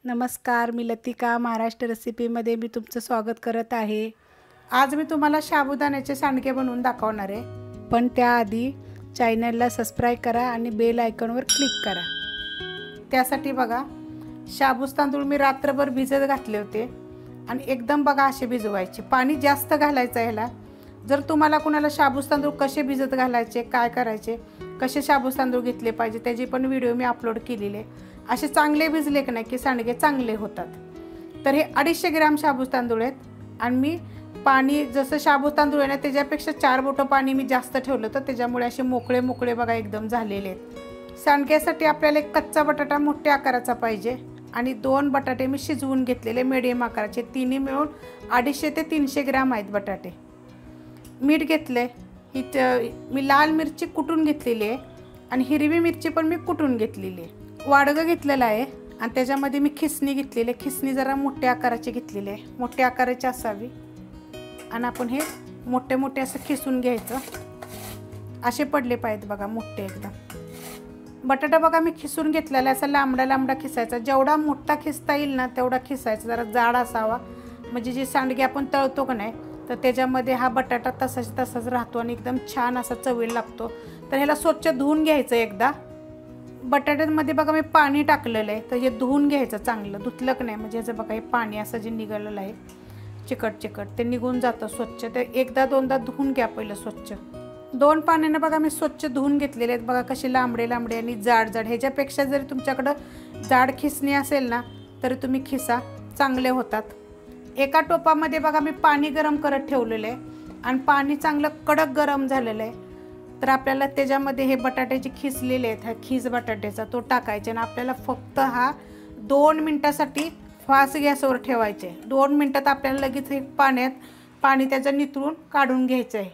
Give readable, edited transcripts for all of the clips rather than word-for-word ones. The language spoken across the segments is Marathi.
नमस्कार, मी लतिका महाराष्ट्र रेसिपीमध्ये मी तुमचं स्वागत करत आहे। आज मी तुम्हाला साबुदाण्याचे सांडगे बनवून दाखवणार आहे, पण त्याआधी चॅनलला सबस्क्राइब करा आणि बेल आयकॉनवर क्लिक करा। त्यासाठी बघा, साबूस तांदूळ मी रात्रभर भिजत घातले होते आणि एकदम बघा असे भिजवायचे, पाणी जास्त घालायचं ह्याला। जर तुम्हाला कुणाला साबूस तांदूळ कसे भिजत घालायचे, काय करायचे, कसे साबूस तांदूळ घेतले पाहिजे त्याची पण व्हिडिओ मी अपलोड केलेले आहे। असे चांगले भिजले की नाही की सांडगे चांगले होतात। तर हे 250 ग्रॅम साबूस तांदूळ आहेत आणि मी पाणी जसं साबूस तांदूळ आहे ना त्याच्यापेक्षा 4 बोटं पाणी मी जास्त ठेवलं तर त्याच्यामुळे असे मोकळे मोकळे बघा एकदम झालेले आहेत। सांडग्यासाठी आपल्याला एक कच्चा बटाटा मोठ्या आकाराचा पाहिजे आणि 2 बटाटे मी शिजवून घेतलेले मीडियम आकाराचे, तिन्ही मिळून 250 ते 300 ग्रॅम आहेत बटाटे। मीठ घेतले, मी लाल मिरची कुटून घेतलेली आहे आणि हिरवी मिरची पण मी कुटून घेतलेली आहे। वाडगं घेतलेलं आहे आणि त्याच्यामध्ये मी खिसणी घेतलेली आहे। खिसणी जरा मोठ्या आकाराची घेतलेली आहे, मोठ्या आकाराची असावी आणि आपण हे मोठे मोठे असं खिसून घ्यायचं। असे पडले पाहिजेत बघा मोठे एकदम। बटाटा बघा मी खिसून घेतलेला आहे, असा लांबडा लांबडा खिसायचा, जेवढा मोठा खिसता येईल ना तेवढा खिसायचा, जरा जाड असावा म्हणजे जे सांडगे आपण तळतो का नाही तर त्याच्यामध्ये हा बटाटा तसाच राहतो आणि एकदम छान असा चवीला लागतो। तर ह्याला स्वच्छ धुवून घ्यायचं एकदा। बटाट्यांमध्ये बघा मी पाणी टाकलेलं आहे, तर हे धुवून घ्यायचं चांगलं, धुतलं की नाही म्हणजे ह्याचं बघा हे पाणी असं जे निघालेलं आहे चिकट चिकट ते निघून जातं स्वच्छ। ते एकदा दोनदा धुवून घ्या पहिलं स्वच्छ। 2 पाण्याने बघा मी स्वच्छ धुवून घेतलेले आहेत बघा, कसे लांबडे लांबडे आणि जाड जाड। ह्याच्यापेक्षा जरी तुमच्याकडं जाड खिसणी असेल ना तरी तुम्ही खिसा, चांगले होतात। एका टोपामध्ये बघा मी पाणी गरम करत ठेवलेलं आहे आणि पाणी चांगलं कडक गरम झालेलं आहे। तर आपल्याला त्याच्यामध्ये हे बटाट्याचे खिसलेले आहेत, हा खीस बटाट्याचा तो टाकायचा आणि आपल्याला फक्त हा 2 मिनिटासाठी फास्ट गॅसवर ठेवायचे। 2 मिनिटात आपल्याला लगेच हे पाणी त्याचं नितळून काढून घ्यायचं आहे।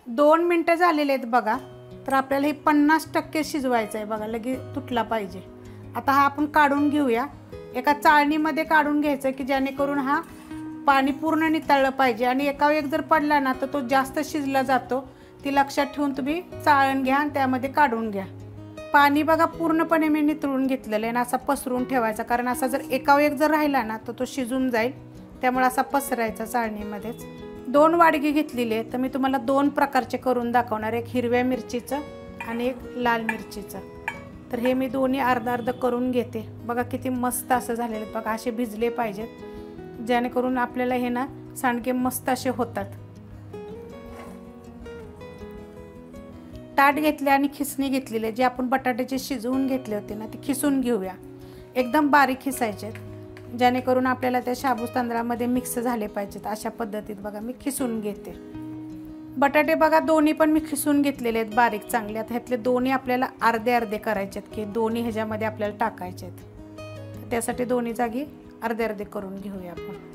2 मिनिटं झालेले आहेत बघा, तर आपल्याला हे 50% शिजवायचं आहे बघा, लगेच तुटला पाहिजे। आता हा आपण काढून घेऊया, एका चाळणीमध्ये काढून घ्यायचं की जेणेकरून हा पाणी पूर्ण नितळलं पाहिजे आणि एका एक जर पडला ना तर तो जास्त शिजला जातो। ती लक्षात ठेवून तुम्ही चाळण घ्या आणि त्यामध्ये काढून घ्या। पाणी बघा पूर्णपणे मी नितळून घेतलेलं आहे आणि असा पसरून ठेवायचा, कारण असा जर एका एक जर राहिला ना तर तो शिजून जाईल, त्यामुळे असा पसरायचा चाळणीमध्येच। 2 वाडगी घेतलेली आहे, तर मी तुम्हाला 2 प्रकारचे करून दाखवणार, एक हिरव्या मिरचीचं आणि एक लाल मिरचीचं। तर हे मी दोन्ही अर्धा अर्ध करून घेते बघा, किती मस्त असं झालेले बघा, असे भिजले पाहिजेत जेणेकरून आपल्याला हे ना सांडगे मस्त असे होतात। ताट घेतले आणि खिसणी घेतलेली, जे आपण बटाट्याचे शिजवून घेतले होते ना ते खिसून घेऊया, एकदम बारीक खिसायचे जेणेकरून आपल्याला त्या साबूस तांदळामध्ये मिक्स झाले पाहिजेत। अशा पद्धतीत बघा मी खिसून घेते। बटाटे बघा दोन्ही पण मी खिसून घेतलेले आहेत बारीक चांगले। आता ह्यातले दोन्ही आपल्याला अर्धे अर्धे करायचे आहेत की दोन्ही ह्याच्यामध्ये आपल्याला टाकायचे आहेत, त्यासाठी दोन्ही जागी अर्धे अर्धे करून घेऊया आपण।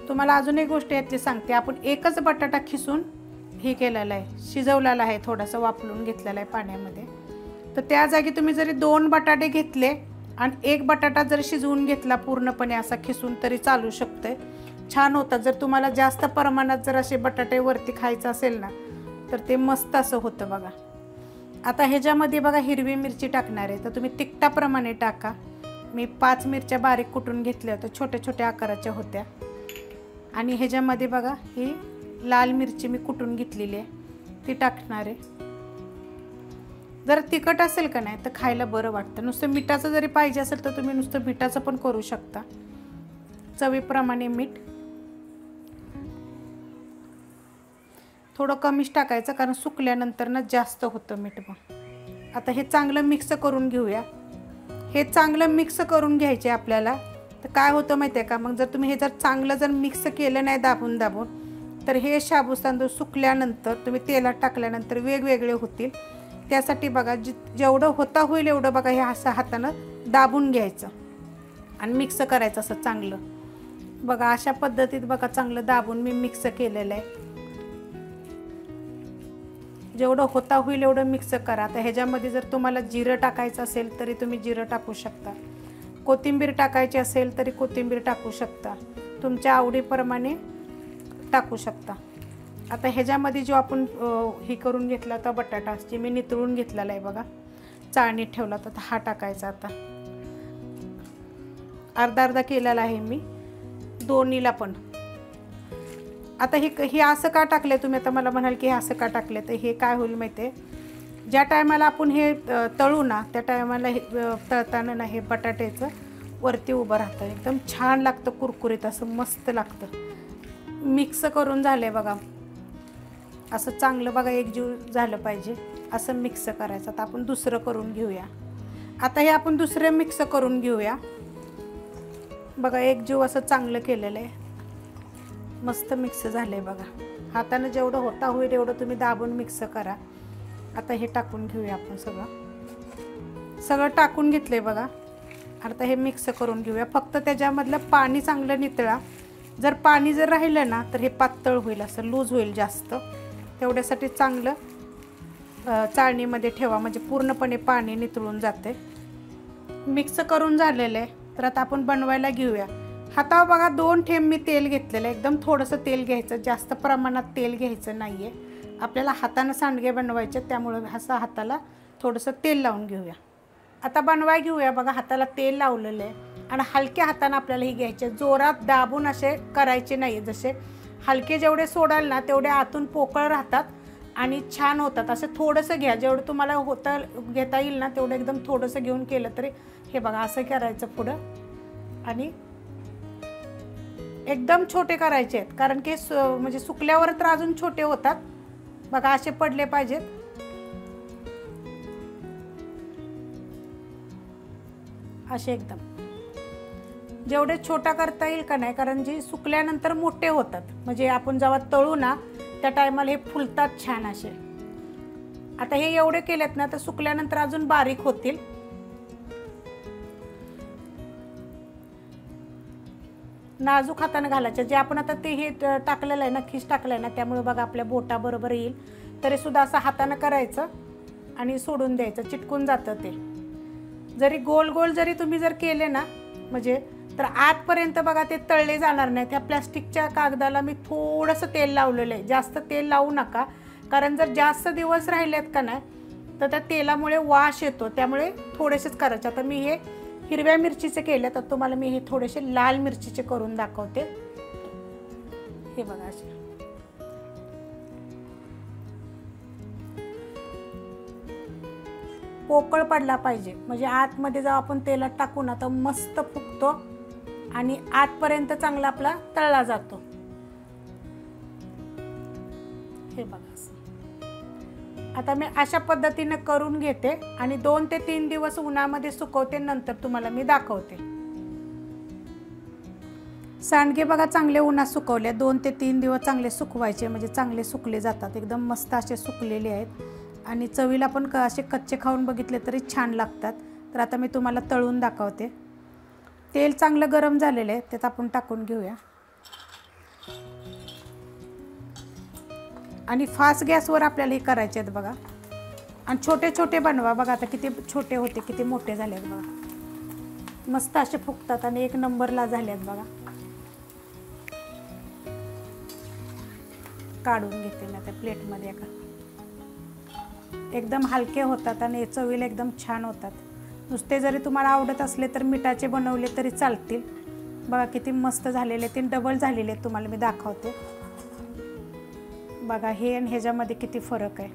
तुम्हाला अजून एक गोष्ट यातली सांगते, आपण एकच बटाटा खिसून हे केलेला आहे, शिजवलेला आहे, थोडासा वाफलून घेतलेला आहे पाण्यामध्ये। तर त्या जागी तुम्ही जरी 2 बटाटे घेतले आणि 1 बटाटा जर शिजवून घेतला पूर्णपणे असा खिसून तरी चालू शकते, छान होतं। जर तुम्हाला जास्त प्रमाणात जर असे बटाटे वरती खायचं असेल ना तर ते मस्त असं होतं बघा। आता ह्याच्यामध्ये बघा हिरवी मिरची टाकणार आहे, तर तुम्ही तिखटाप्रमाणे टाका। मी 5 मिरच्या बारीक कुटून घेतल्या होत्या, छोट्या छोट्या आकाराच्या होत्या आणि ह्याच्यामध्ये बघा ही लाल मिरची मी कुटून घेतलेली आहे ती टाकणार आहे। जर तिखट असेल का नाही तर खायला बरं वाटतं, नुसतं मिठाचं जरी पाहिजे असेल तर तुम्ही नुसतं मिठाचं पण करू शकता। चवीप्रमाणे मीठ थोडं कमीच टाकायचं, कारण सुकल्यानंतर ना जास्त होतं मीठ मग। आता हे चांगलं मिक्स करून घेऊया, हे चांगलं मिक्स करून घ्यायचे आपल्याला। तर काय होतं माहिती आहे का, मग जर तुम्ही हे जर चांगलं जर मिक्स केलं नाही दाबून दाबून तर हे साबूस तांदूळ सुकल्यानंतर तुम्ही तेलात टाकल्यानंतर वेगवेगळे होतील। त्यासाठी बघा जेवढं होता होईल एवढं बघा हे असं हातानं दाबून घ्यायचं आणि मिक्स करायचं असं चांगलं बघा। अशा पद्धतीत बघा चांगलं दाबून मी मिक्स केलेलं आहे, जेवढं होता होईल एवढं मिक्स करा। आता ह्याच्यामध्ये जर तुम्हाला जिरं टाकायचं असेल तरी तुम्ही जिरं टाकू शकता, कोथिंबीर टाकायची असेल तरी कोथिंबीर टाकू शकता, तुमच्या आवडीप्रमाणे टाकू शकता। आता ह्याच्यामध्ये जो आपण हे करून घेतला होता बटाटा जे मी नितळून घेतलेला आहे बघा, चाळणीत ठेवला तर हा टाकायचा. आता अर्धा अर्धा केलेला आहे मी दोन्हीला पण. आता हे असं का टाकले तुम्ही? आता मला म्हणाल की हे असं का टाकले, तर हे काय होईल माहिती आहे, ज्या टायमाला आपण हे तळू ना त्या टायमाला हे तळताना ना हे बटाट्याचं वरती उभं राहतं, एकदम छान लागतं, कुरकुरीत असं मस्त लागतं. मिक्स करून झालं आहे बघा, असं चांगलं बघा एकजीव झालं पाहिजे असं मिक्स करायचं. आता आपण दुसरं करून घेऊया. आता हे आपण दुसरे मिक्स करून घेऊया. बघा एकजीव असं चांगलं केलेलं आहे, मस्त मिक्स झालं आहे बघा. हातानं जेवढं होता होईल एवढं तुम्ही दाबून मिक्स करा. आता हे टाकून घेऊया आपण, सगळं टाकून घेतलं आहे बघा. आता हे मिक्स करून घेऊया. फक्त त्याच्यामधलं पाणी चांगलं नितळा. जर पाणी जर राहिलं ना तर हे पातळ होईल, असं लूज होईल जास्त. तेवढ्यासाठी चांगलं चाळणीमध्ये ठेवा, म्हणजे पूर्णपणे पाणी नितळून जाते. मिक्स करून झालेलं आहे. तर आता आपण बनवायला घेऊया. हातावर बघा 2 थेंब मी तेल घेतलेलं आहे. एकदम थोडंसं तेल घ्यायचं, जास्त प्रमाणात तेल घ्यायचं नाही आहे. आपल्याला हातानं सांडगे बनवायचे, त्यामुळं असं हाताला थोडंसं तेल लावून घेऊया. आता बनवाय घेऊया बघा. हाताला तेल लावलेलं आहे आणि हलक्या हातानं आपल्याला हे घ्यायचे, जोरात दाबून असे करायचे नाही. जसे हलके जेवढे सोडाल ना तेवढे आतून पोकळ राहतात आणि छान होतात. असं थोडंसं घ्या, जेवढं तुम्हाला घेता येईल ना तेवढं एकदम थोडंसं घेऊन केलं तरी. हे बघा असं करायचं पुढं, आणि एकदम छोटे करायचे आहेत, कारण की म्हणजे सुकल्यावर तर अजून छोटे होतात. बघा असे पडले पाहिजेत. असे एकदम जेवढे छोटा करता येईल का नाही, कारण जे सुकल्यानंतर मोठे होतात, म्हणजे आपण जेव्हा तळू ना त्या टायमाला हे फुलतात छान असे. आता हे एवढे केलेत ना तर सुकल्यानंतर अजून बारीक होतील. नाजूक हाताने घालायचं. जे आपण आता ते हे टाकलेलं आहे ना, खीस टाकलं आहे ना, त्यामुळे बघा आपल्या बोटा बरोबर येईल. तरी सुद्धा असं हाताने करायचं आणि सोडून द्यायचं, चिटकून जातं ते. जरी गोल गोल जरी तुम्ही जर केले ना म्हणजे, तर आतपर्यंत बघा ते तळले जाणार नाही. त्या प्लॅस्टिकच्या कागदाला मी थोडंसं तेल लावलेलं आहे, जास्त तेल लावू नका, कारण जर जास्त दिवस राहिलेत का नाही तर त्या तेलामुळे वास येतो. त्यामुळे थोडेसेच करायचे. आता मी हे हिरव्या मिरचीचे केले, तर तुम्हाला मी हे थोडेसे लाल मिरचीचे करून दाखवते. हे बघा असे पोकळ पडला पाहिजे, म्हणजे आतमध्ये जेव्हा आपण तेलात टाकू ना तर मस्त फुगतो आणि आतपर्यंत चांगला आपला तळला जातो. हे बघा आता मी अशा पद्धतीने करून घेते आणि 2 ते 3 दिवस उन्हामध्ये सुकवते, नंतर तुम्हाला मी दाखवते. सांडगे बघा चांगले उन्हात सुकवले. 2 ते 3 दिवस चांगले सुकवायचे, म्हणजे चांगले सुकले जातात. एकदम मस्त असे सुकलेले आहेत आणि चवीला पण असे कच्चे खाऊन बघितले तरी छान लागतात. तर आता मी तुम्हाला तळून दाखवते. तेल चांगलं गरम झालेलं आहे, त्यात आपण टाकून घेऊया आणि फास्ट गॅसवर आपल्याला हे करायचे आहेत बघा. आणि छोटे छोटे बनवा. बघा आता किती छोटे होते, किती मोठे झाले आहेत बघा. मस्त असे फुगतात आणि 1 नंबरला झाले आहेत बघा. काढून घेते मी त्या प्लेटमध्ये एका. एकदम हलके होतात आणि चवीला एकदम छान होतात. नुसते जरी तुम्हाला आवडत असले तर मिठाचे बनवले तरी चालतील. बघा किती मस्त झालेले, 3 डबल झालेले तुम्हाला मी दाखवते. बघा हे आणि ह्याच्यामध्ये किती फरक आहे.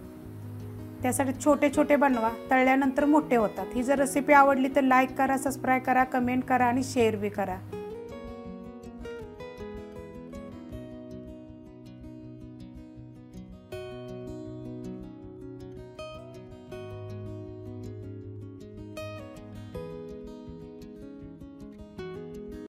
त्यासाठी छोटे छोटे बनवा, तळल्यानंतर मोठे होतात. ही जर रेसिपी आवडली तर लाईक करा, सबस्क्राईब करा, कमेंट करा आणि शेअर बी करा.